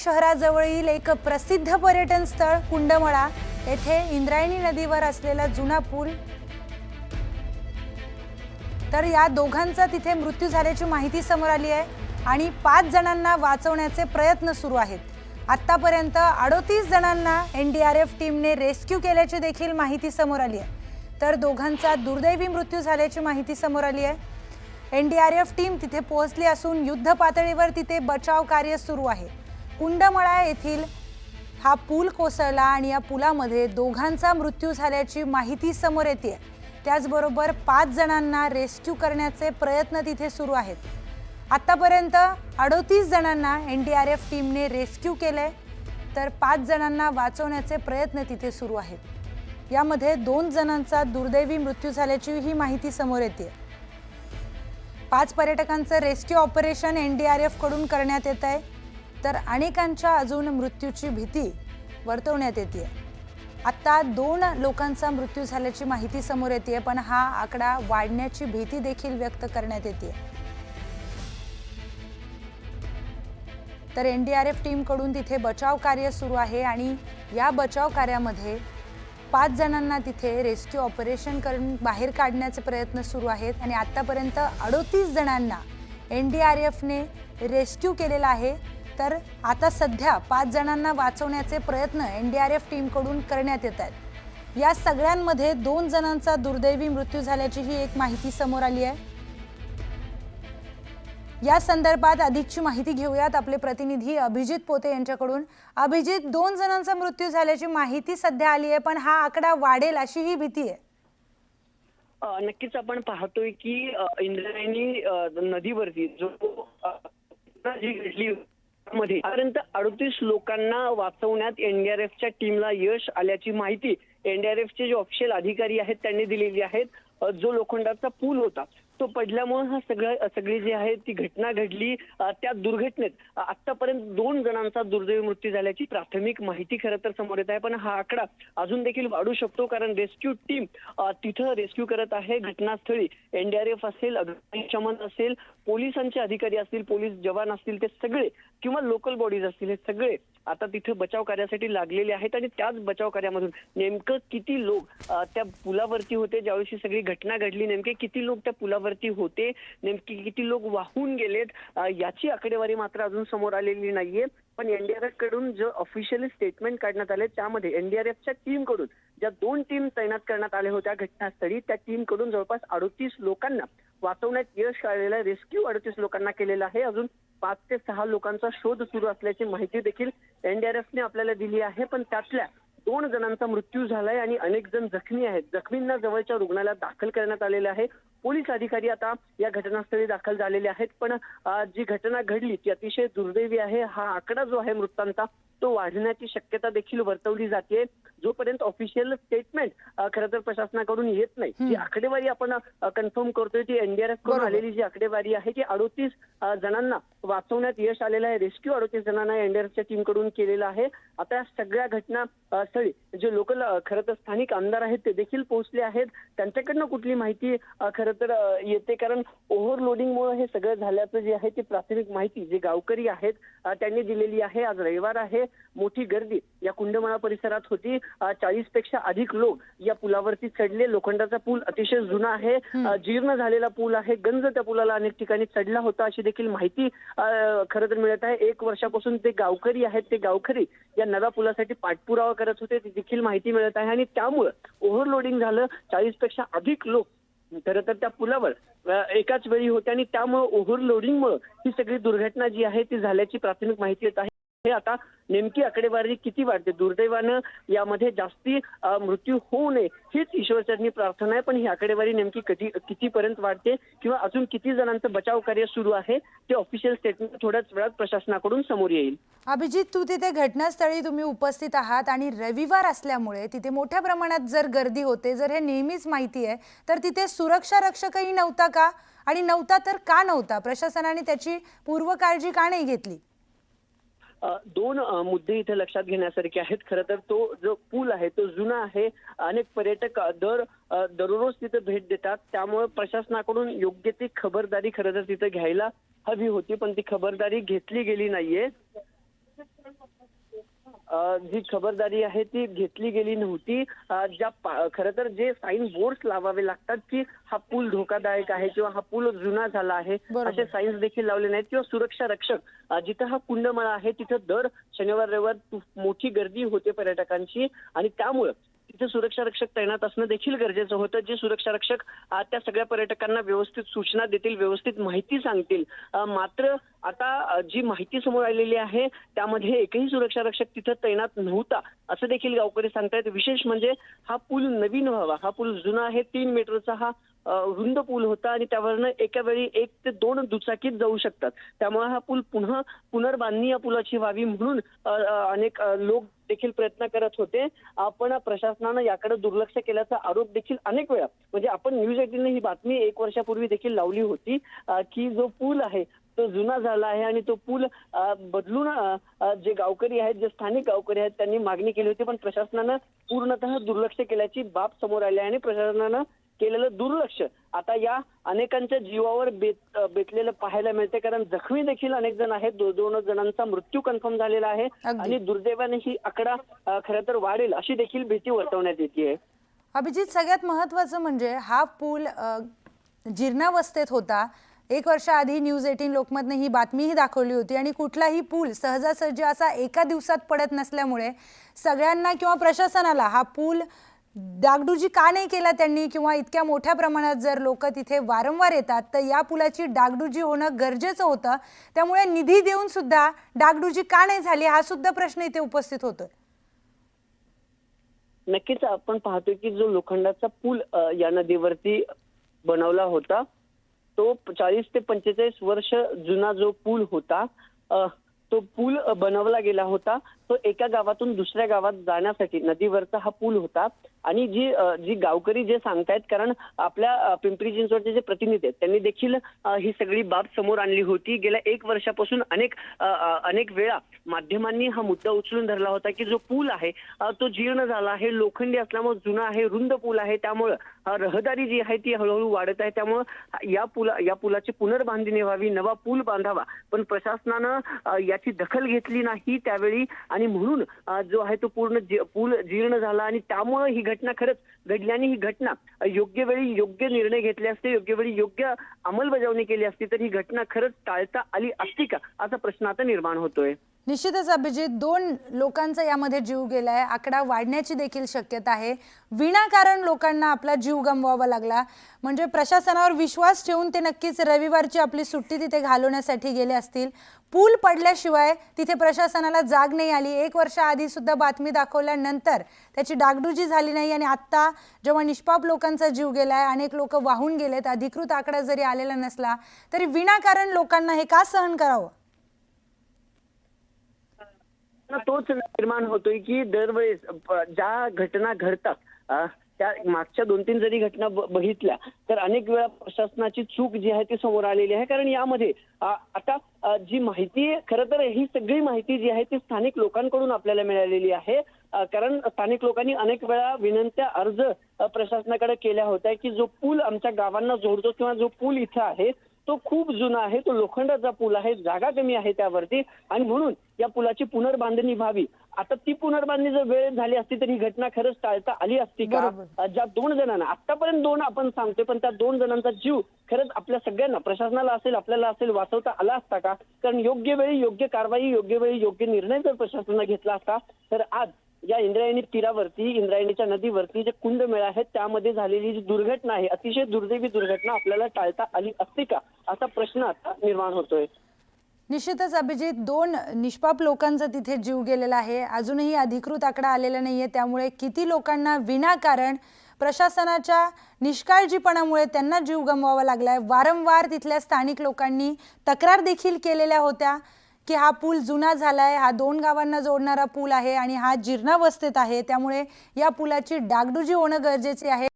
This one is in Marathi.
शहराजवळील एक प्रसिद्ध पर्यटन स्थळ कुंडमळा येथे इंद्रायणी नदीवर असलेला जुना पूल, तर या दोघांचा तिथे मृत्यू झाल्याची माहिती समोर आली आहे आणि 5 जणांना वाचवण्याचे प्रयत्न सुरू आहेत। आतापर्यंत 38 जणांना एनडीआरएफ टीमने रेस्क्यू केल्याची देखील माहिती समोर आली आहे, तर दोघांचा दुर्दैवी मृत्यू झाल्याची माहिती समोर आली आहे। एनडीआरएफ टीम तिथे पोहोचली असून युद्ध पातळीवर तिथे बचाव कार्य सुरू आहे। कुंडमळा येथील हा पूल कोसळला आणि या पुलामध्ये दोघांचा मृत्यू झाल्याची माहिती समोर येते। त्याचबरोबर 5 जणांना रेस्क्यू करण्याचे प्रयत्न तिथे सुरू आहेत। आतापर्यंत 38 जणांना एनडीआरएफ टीमने रेस्क्यू केले, तर 5 जणांना वाचवण्याचे प्रयत्न तिथे सुरू आहेत। यामध्ये 2 जणांचा दुर्दैवी मृत्यू झाल्याची ही माहिती समोर येते। 5 पर्यटकांचं रेस्क्यू ऑपरेशन एनडीआरएफ कडून करण्यात येत आहे, तर अनेकांच्या अजून मृत्यूची भीती वर्तवण्यात येते। आता 2 लोकांचा मृत्यू झाल्याची माहिती समोर येते, पण हा आकडा वाढण्याची भीती देखील व्यक्त करण्यात येते। तर एनडीआरएफ टीम कडून तिथे बचाव कार्य सुरू आहे आणि या बचाव कार्यामध्ये 5 जणांना तिथे रेस्क्यू ऑपरेशन करून बाहेर काढण्याचे प्रयत्न सुरू आहेत आणि आतापर्यंत 38 जणांना एनडीआरएफने रेस्क्यू केलेला आहे। तर आता सध्या 5 जणांना वाचवण्याचे प्रयत्न एनडीआरएफ टीम कडून करण्यात येत आहेत। या सगळ्यांमध्ये 2 जणांचा दुर्दैवी मृत्यू झाल्याची ही एक माहिती समोर आली आहे। या संदर्भात अधिकची माहिती घेऊयात आपले प्रतिनिधी अभिजित पोते यांच्याकडून। अभिजित, 2 जणांचा मृत्यू झाल्याची माहिती सध्या आली आहे, पण हा आकडा वाढेल अशी ही भीती आहे। नक्कीच आपण पाहतोय की इंद्रायणी नदीवरती जो घडली मध्ये आतापर्यंत 38 लोकांना वाचवण्यात एनडीआरएफच्या टीमला यश आल्याची माहिती एनडीआरएफचे जे ऑफिशियल अधिकारी आहेत त्यांनी दिलेली आहे। जो लोखंडाचा पूल होता तो पडल्यामुळे हा सगळी जी आहे ती घटना घडली। त्या दुर्घटनेत आतापर्यंत 2 जणांचा दुर्दैवी मृत्यू झाल्याची प्राथमिक माहिती खरं तर समोर येत आहे, पण हा आकडा अजून देखील वाढू शकतो, कारण रेस्क्यू टीम तिथं रेस्क्यू करत आहे घटनास्थळी। एनडीआरएफ असेल, अग्निशमन असेल, पोलिसांचे अधिकारी असतील, पोलीस जवान असतील, ते सगळे किंवा लोकल बॉडीज असतील, हे सगळे आता तिथे बचाव कार्यासाठी लागलेले आहेत। आणि त्याच बचाव कार्यामधून नेमकं किती लोक त्या पुलावरती होते ज्यावेळी ही सगळी घटना घडली, नेमके किती लोक त्या पुलावरती होते, नेमके किती लोक वाहून गेलेत, याची आकडेवारी मात्र अजून समोर आलेली नाहीये। पण एनडीआरएफ कडून जो ऑफिशियली स्टेटमेंट काढण्यात आले त्यामध्ये एनडीआरएफच्या टीम कडून ज्या 2 टीम तैनात करण्यात आल्या होत्या घटनास्थळी, त्या टीम कडून जवळपास 38 लोकांना वाचवण्यात यश आलेलं आहे। रेस्क्यू 38 लोकांना केलेला आहे। अजून 5 ते 6 लोकांचा शोध सुरू असल्याची माहिती देखील एनडीआरएफने आपल्याला दिली आहे, पण त्यातल्या 2 जणांचा मृत्यू झालाय आणि अनेक जण जखमी आहेत। जखमींना जवळच्या रुग्णालयात दाखल करण्यात आलेले आहे। पोलीस अधिकारी आता या घटनास्थळी दाखल झालेले आहेत, पण जी घटना घडली ती अतिशय दुर्दैवी आहे। हा आकडा जो आहे मृतांचा तो वाढण्याची शक्यता देखील वर्तवली जाते। जोपर्यंत ऑफिशियल स्टेटमेंट खरं तर प्रशासनाकडून येत नाही, जी आकडेवारी आपण कन्फर्म करतोय ती एनडीआरएफ कडून आलेली जी आकडेवारी आहे की 38 जणांना वाचवण्यात यश आलेलं आहे। रेस्क्यू 38 जणांना एनडीआरएफच्या टीम कडून केलेलं आहे। आता सगळ्या घटना स्थळी जे लोकल खरं तर स्थानिक आमदार आहेत ते देखील पोहोचले आहेत। त्यांच्याकडनं कुठली माहिती खरं तर येते, कारण ओव्हरलोडिंगमुळे हे सगळं झाल्याचं जे आहे ती प्राथमिक माहिती जे गावकरी आहेत त्यांनी दिलेली आहे। आज रविवार आहे, मोठी गर्दी या कुंडमळा परिसरात होती। 40 पेक्षा अधिक लोक या पुलावरती चढले। लोखंडाचा पूल अतिशय जुना आहे, जीर्ण झालेला पूल आहे, गंज त्या पुलाला अनेक ठिकाणी चढला होता अशी देखील माहिती खरं तर मिळत आहे। 1 वर्षापासून ते गावकरी आहेत, ते गावकरी या नव्या पुलासाठी पाठपुरावा करत होते, ती देखील माहिती मिळत आहे। आणि त्यामुळे ओव्हरलोडिंग झालं, 40 पेक्षा अधिक लोक खरं तर त्या पुलावर एकाच वेळी होते आणि त्यामुळे ओव्हरलोडिंगमुळे ही सगळी दुर्घटना जी आहे ती झाल्याची प्राथमिक माहिती येत आहे। आता नेमकी आकडेवारी किती वाढते, दुर्दैवानं यामध्ये जास्ती मृत्यू होऊ नये हीच ईश्वरचरणी प्रार्थना आहे, पण ही आकडेवारी नेमकी कितीपर्यंत वाढते किंवा अजून किती जणांचं बचाव कार्य सुरू आहे ते ऑफिशियल स्टेटमेंट थोड्याच वेळात प्रशासनाकडून समोर येईल। अभिजित, तू तिथे घटनास्थळी तुम्ही उपस्थित आहात आणि रविवार असल्यामुळे तिथे मोठ्या प्रमाणात जर गर्दी होते, जर हे नेहमीच माहिती आहे, तर तिथे सुरक्षा रक्षकही नव्हता का? आणि नव्हता तर का नव्हता? प्रशासनाने त्याची पूर्वकाळजी का नाही घेतली? 2 मुद्दे इथे लक्षात घेण्यासारखे आहेत। खरं तर तो जो पूल आहे तो जुना आहे, अनेक पर्यटक दररोज तिथे भेट देतात, त्यामुळे प्रशासनाकडून योग्य ती खबरदारी खरं तर तिथे घ्यायला हवी होती, पण ती खबरदारी घेतली गेली नाहीये। जी खबरदारी आहे ती घेतली गेली नव्हती. खरं तर जे साईन बोर्ड्स लावावे लागतात की हा पूल धोकादायक आहे किंवा हा पूल जुना झाला आहे, बरोबर. असे साईन्स देखील लावले नाहीत किंवा सुरक्षा रक्षक जिथं हा कुंडमाळा आहे तिथं दर शनिवार रविवार मोठी गर्दी होते पर्यटकांची आणि त्यामुळं तिथे सुरक्षा रक्षक तैनात असणं देखील गरजेचं होतं. जे सुरक्षा रक्षक त्या सगळ्या पर्यटकांना व्यवस्थित सूचना देतील, व्यवस्थित माहिती सांगतील. मात्र आता जी माहिती समोर आलेली आहे त्यामध्ये एकही सुरक्षा रक्षक तिथं तैनात नव्हता असं देखील गावकरी सांगतायत. विशेष म्हणजे हा पूल नवीन व्हावा, हा पूल जुना आहे, 3 मीटरचा हा रुंद पूल होता आणि त्यावरनं एका वेळी 1 ते 2 दुचाकीत जाऊ शकतात. त्यामुळे हा पूल पुनर्बांधणी या पुलाची व्हावी म्हणून अनेक लोक देखील प्रयत्न करत होते. पण प्रशासनानं याकडे दुर्लक्ष केल्याचा आरोप देखील अनेक वेळा म्हणजे आपण न्यूज 18ने ही बातमी 1 वर्षापूर्वी देखील लावली होती की जो पूल आहे तो जुना झाला आहे आणि तो पूल बदलून जे गावकरी आहेत, जे स्थानिक गावकरी आहेत त्यांनी मागणी केली होती, पण प्रशासनानं पूर्णतः दुर्लक्ष केल्याची बाब समोर आली आहे आणि प्रशासनानं केलेलं दुर्लक्ष आता या अनेकांच्या जीवावर बेतलेलं पाहायला मिळते. कारण जखमी देखील अनेक जण आहेत. 2 जणांचा मृत्यू कन्फर्म झालेला आहे आणि दुर्दैवाने ही आकडा खरं तर वाढेल अशी देखील भीती वर्तवण्यात येते. अभिजित, सगळ्यात महत्त्वाचं म्हणजे हा पूल जीर्णावस्थेत होता. 1 वर्षाआधी न्यूज 18 लोकमतने ही बातमीही दाखवली होती आणि कुठलाही पूल सहजासहजी असा एका दिवसात पडत नसल्यामुळे सगळ्यांना किंवा प्रशासनाला हा पूल डागडुजी का नाही केला त्यांनी, किंवा इतक्या मोठ्या प्रमाणात जर लोक तिथे वारंवार येतात तर या पुलाची डागडुजी होणं गरजेचं होतं. त्यामुळे निधी देऊन सुद्धा डागडुजी का नाही झाली हा सुद्धा प्रश्न इथे उपस्थित होतोय. नक्कीच आपण पाहतोय की जो लोखंडाचा पूल या नदीवरती बनवला होता तो 40 ते 45 वर्ष जुना जो पूल होता, तो पूल बनवला गेला होता. तो एका गावातून दुसऱ्या गावात जाण्यासाठी नदीवरचा हा पूल होता आणि जी गावकरी जे सांगतायत, कारण आपल्या पिंपरी चिंचवडचे जे प्रतिनिधी आहेत त्यांनी देखील ही सगळी बाब समोर आणली होती. गेल्या 1 वर्षापासून अनेक वेळा माध्यमांनी हा मुद्दा उचलून धरला होता की जो पूल आहे तो जीर्ण झाला आहे, लोखंडी असल्यामुळे जुना आहे, रुंद पूल आहे, त्यामुळं रहदारी जी आहे ती हळूहळू वाढत आहे. त्यामुळं या पुलाची पुनर्बांधणी व्हावी, नवा पूल बांधावा, पण प्रशासनानं याची दखल घेतली नाही त्यावेळी आणि म्हणून जो आहे तो पूल जीर्ण झाला आणि त्यामुळे ही घटना खरंच घडली आणि ही घटना योग्य वेळी योग्य निर्णय घेतले असते, योग्य वेळी योग्य अंमलबजावणी केली असती तर ही घटना खरंच टाळता आली असती का असा प्रश्न आता निर्माण होतोय. निश्चितच अभिजित, 2 लोकांचा यामध्ये जीव गेलाय. आकडा वाढण्याची देखील शक्यता आहे. विनाकारण लोकांना आपला जीव गमवावा लागला. म्हणजे प्रशासनावर विश्वास ठेवून ते नक्कीच रविवारची आपली सुट्टी तिथे घालवण्यासाठी गेले असतील. पूल पडल्याशिवाय तिथे प्रशासनाला जाग नाही आली. 1 वर्षाआधी सुद्धा बातमी दाखवल्यानंतर त्याची डागडुजी झाली नाही आणि आता जेव्हा निष्पाप लोकांचा जीव गेलाय, अनेक लोक वाहून गेलेत, अधिकृत आकडा जरी आलेला नसला तरी विनाकारण लोकांना हे का सहन करावं? तोच निर्माण होतोय की दरवेळेस ज्या घटना घडतात त्या मागच्या 2-3 जरी घटना बघितल्या तर अनेक वेळा प्रशासनाची चूक जी आहे ती समोर आलेली आहे. कारण यामध्ये आता जी माहिती खरं तर ही सगळी माहिती जी आहे ती स्थानिक लोकांकडून आपल्याला मिळालेली आहे. कारण स्थानिक लोकांनी अनेक वेळा विनंत्या अर्ज प्रशासनाकडे केल्या होत्या की जो पूल आमच्या गावांना जोडतो किंवा जो पूल इथं आहे तो खूप जुना आहे, तो लोखंडाचा पूल आहे, जागा कमी आहे त्यावरती आणि म्हणून या पुलाची पुनर्बांधणी व्हावी. आता ती पुनर्बांधणी जर वेळ झाली असती तर ही घटना खरंच टाळता आली असती का? ज्या 2 जणांना आतापर्यंत 2 आपण सांगतोय, पण त्या 2 जणांचा जीव खरंच आपल्या सगळ्यांना, प्रशासनाला असेल, आपल्याला असेल, वाचवता आला असता का? कारण योग्य वेळी योग्य कारवाई, योग्य वेळी योग्य निर्णय जर प्रशासनाने घेतला असता तर आज या इंद्रायणी तीरावरती, इंद्रायणीच्या नदीवरती जे कुंडमेळा आहेत त्यामध्ये झालेली जी दुर्घटना आहे, अतिशय दुर्दैवी दुर्घटना आपल्याला टाळता आली असती का असा प्रश्न आता निर्माण होतोय. निश्चितच अभिजित, 2 निष्पाप लोकांचा तिथे जीव गेलेला आहे. अजूनही अधिकृत आकडा आलेला नाहीये. त्यामुळे किती लोकांना विनाकारण प्रशासनाच्या निष्काळजीपणामुळे त्यांना जीव गमवावा लागलाय. वारंवार तिथल्या स्थानिक लोकांनी तक्रार देखील केलेल्या होत्या की हा पूल जुना झालाय, हा 2 गावांना जोडणारा पूल आहे आणि हा जीर्णावस्थेत आहे. त्यामुळे या पुलाची डागडुजी होणं गरजेचे आहे.